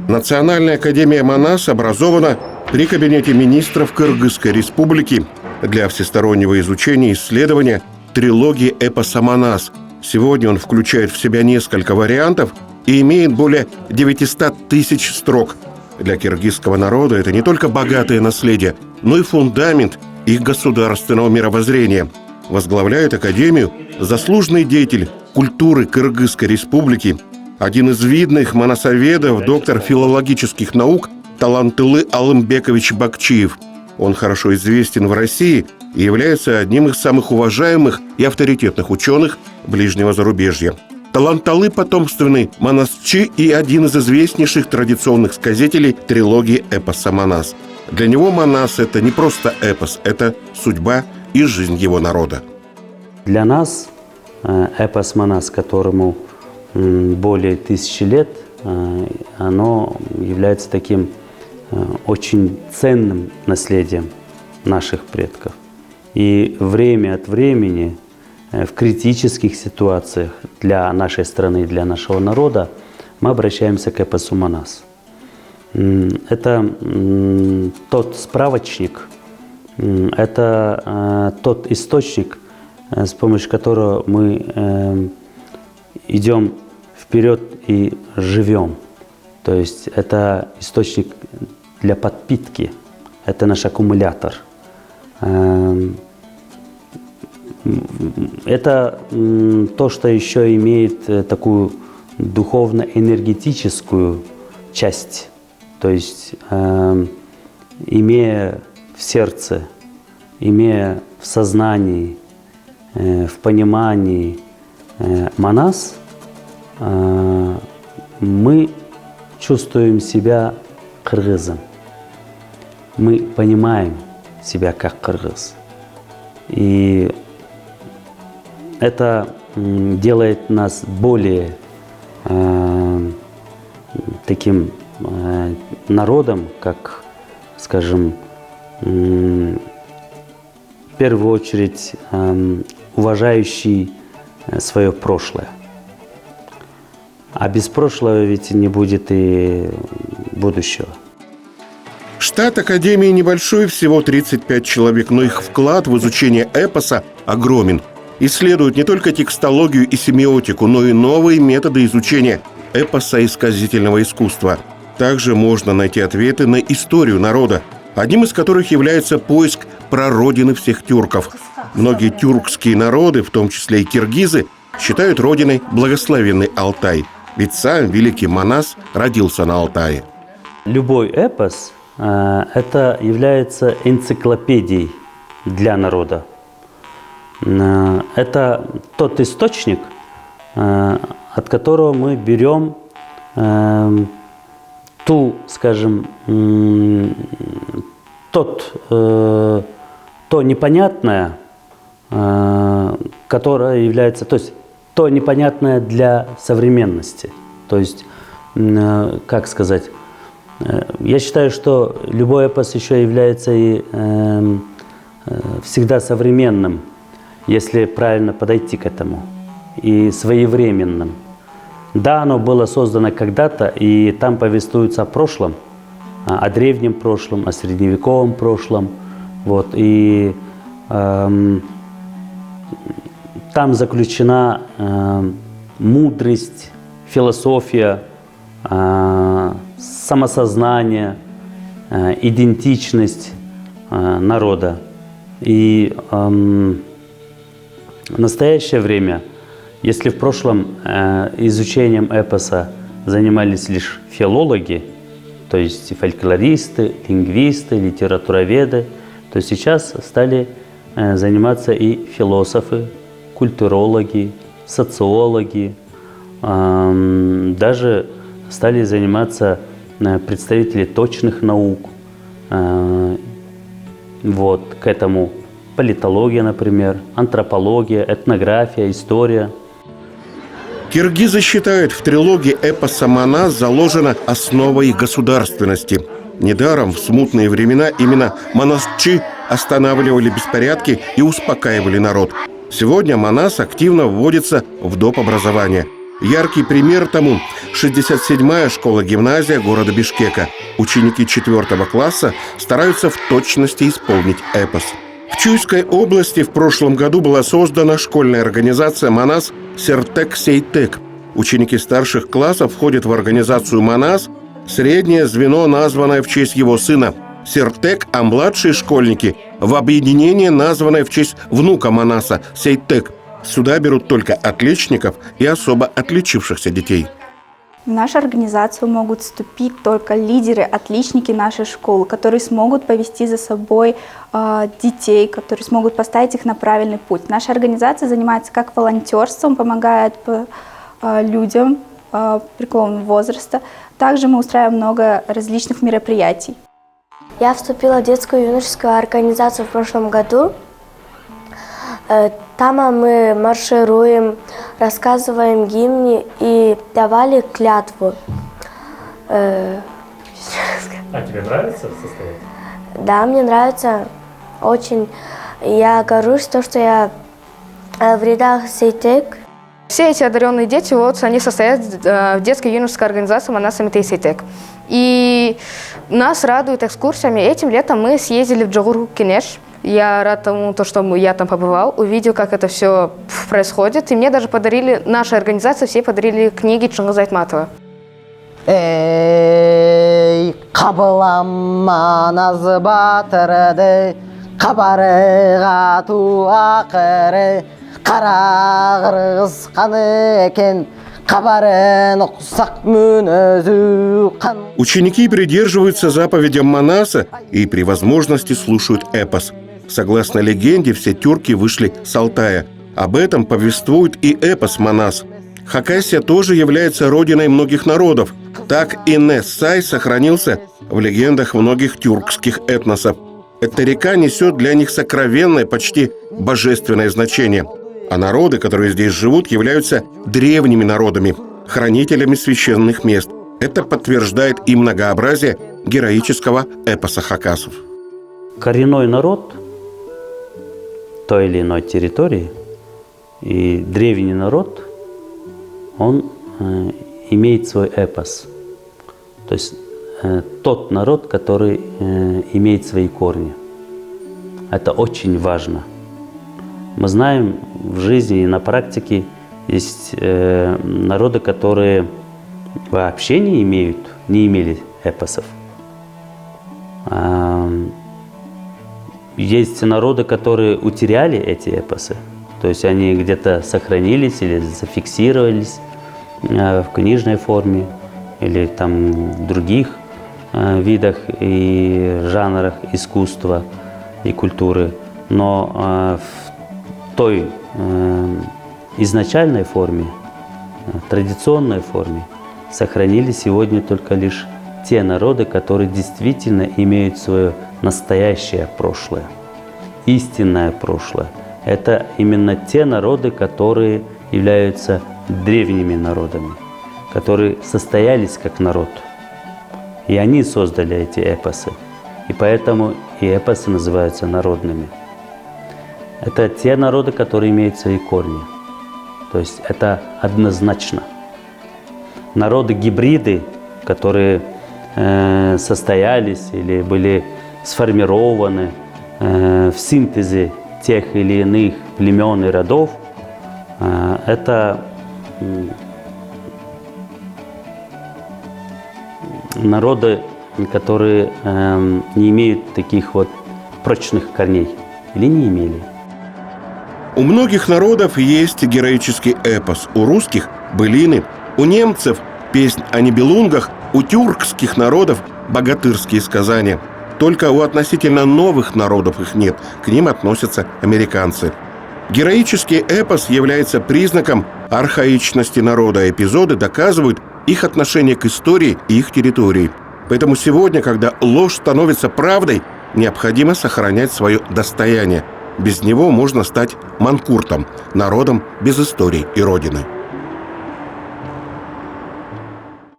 Национальная академия Манас образована при Кабинете министров Кыргызской республики для всестороннего изучения и исследования трилогии эпоса «Манас». Сегодня он включает в себя несколько вариантов и имеет более 900 тысяч строк. Для киргизского народа это не только богатое наследие, но и фундамент их государственного мировоззрения. Возглавляет академию заслуженный деятель культуры Кыргызской республики, один из видных манасоведов, доктор филологических наук Талантылы Алымбекович Бакчиев. Он хорошо известен в России и является одним из самых уважаемых и авторитетных ученых ближнего зарубежья. Таланталы потомственный манасчи и один из известнейших традиционных сказителей трилогии эпоса «Манас». Для него Манас – это не просто эпос, это судьба и жизнь его народа. Для нас эпос «Манас», которому более 1000 лет, оно является таким очень ценным наследием наших предков. И время от времени в критических ситуациях для нашей страны, для нашего народа мы обращаемся к эпосу «Манас». Это тот справочник, это тот источник, с помощью которого мы идем вперед и живем. То есть это источник для подпитки, это наш аккумулятор. Это то, что еще имеет такую духовно-энергетическую часть. То есть, имея в сердце, имея в сознании, в понимании Манас, мы чувствуем себя кыргызом. Мы понимаем себя как кыргыз. И это делает нас более таким народом, как, скажем, в первую очередь уважающий свое прошлое. А без прошлого ведь не будет и будущего. Штат Академии небольшой, всего 35 человек, но их вклад в изучение эпоса огромен. Исследуют не только текстологию и семиотику, но и новые методы изучения эпоса и сказительного искусства. Также можно найти ответы на историю народа, одним из которых является поиск прародины всех тюрков. Многие тюркские народы, в том числе и киргизы, считают родиной благословенный Алтай. Ведь сам великий Манас родился на Алтае. Любой эпос это является энциклопедией для народа. Это тот источник, от которого мы берем ту, скажем, то непонятное, которое является, то есть то непонятное для современности. То есть, как сказать, я считаю, что любой эпос еще является и всегда современным, если правильно подойти к этому, и своевременным. Да, оно было создано когда-то, и там повествуется о прошлом, о древнем прошлом, о средневековом прошлом. Вот, и там заключена мудрость, философия, самосознание, идентичность народа. И в настоящее время, если в прошлом изучением эпоса занимались лишь филологи, то есть фольклористы, лингвисты, литературоведы, то сейчас стали заниматься и философы, культурологи, социологи, даже стали заниматься представители точных наук. Вот, к этому политология, например, антропология, этнография, история. Киргизы считают, в трилогии эпоса «Манас» заложена основа их государственности. Недаром в смутные времена именно манасчи останавливали беспорядки и успокаивали народ. Сегодня Манас активно вводится в доп. Образование. Яркий пример тому – 67-я школа-гимназия города Бишкека. Ученики 4 класса стараются в точности исполнить эпос. В Чуйской области в прошлом году была создана школьная организация «Манас Сертек-Сейтек». Ученики старших классов входят в организацию «Манас», среднее звено, названное в честь его сына Сертек, а младшие школьники – в объединение, названное в честь внука Манаса Сейтек. Сюда берут только отличников и особо отличившихся детей. В нашу организацию могут вступить только лидеры, отличники нашей школы, которые смогут повести за собой детей, которые смогут поставить их на правильный путь. Наша организация занимается как волонтерством, помогает людям преклонного возраста. Также мы устраиваем много различных мероприятий. Я вступила в детскую юношескую организацию в прошлом году. Там мы маршируем, рассказываем гимны и давали клятву. А тебе нравится состоять? Да, мне нравится очень. Я горжусь, что я в рядах Сейтек. Все эти одаренные дети, они состоят в детской юношеской организации «Манас Сейтек». И нас радуют экскурсиями. Этим летом мы съездили в Джогур-Кенеш. Я рад тому, что я там побывал, увидел, как это все происходит. И мне даже подарили, наша организация, все подарили книги Чингиза Айтматова. Эй, кабылама назбатырды, кабарыга туакыры, карагырыз каны экен, кабарын уксак мүнөзү кан. Ученики придерживаются заповедям Манаса и при возможности слушают эпос. Согласно легенде, все тюрки вышли с Алтая. Об этом повествует и эпос Манас. Хакасия тоже является родиной многих народов. Так и Нес-Сай сохранился в легендах многих тюркских этносов. Эта река несет для них сокровенное, почти божественное значение. А народы, которые здесь живут, являются древними народами, хранителями священных мест. Это подтверждает и многообразие героического эпоса хакасов. Коренной народ той или иной территории и древний народ, он имеет свой эпос. То есть тот народ, который имеет свои корни. Это очень важно. Мы знаем в жизни и на практике есть народы, которые вообще не имели эпосов. Есть народы, которые утеряли эти эпосы, то есть они где-то сохранились или зафиксировались в книжной форме или там в других видах и жанрах искусства и культуры. Но в той изначальной форме, традиционной форме сохранились сегодня только лишь те народы, которые действительно имеют свое настоящее прошлое, истинное прошлое. Это именно те народы, которые являются древними народами, которые состоялись как народ. И они создали эти эпосы. И поэтому и эпосы называются народными. Это те народы, которые имеют свои корни. То есть это однозначно. Народы-гибриды, которые состоялись или были сформированы в синтезе тех или иных племен и родов, это народы, которые не имеют таких вот прочных корней или не имели. У многих народов есть героический эпос. У русских – былины, у немцев – песнь о нибелунгах, у тюркских народов – богатырские сказания. Только у относительно новых народов их нет, к ним относятся американцы. Героический эпос является признаком архаичности народа. Эпизоды доказывают их отношение к истории и их территории. Поэтому сегодня, когда ложь становится правдой, необходимо сохранять свое достояние. Без него можно стать манкуртом, народом без истории и родины.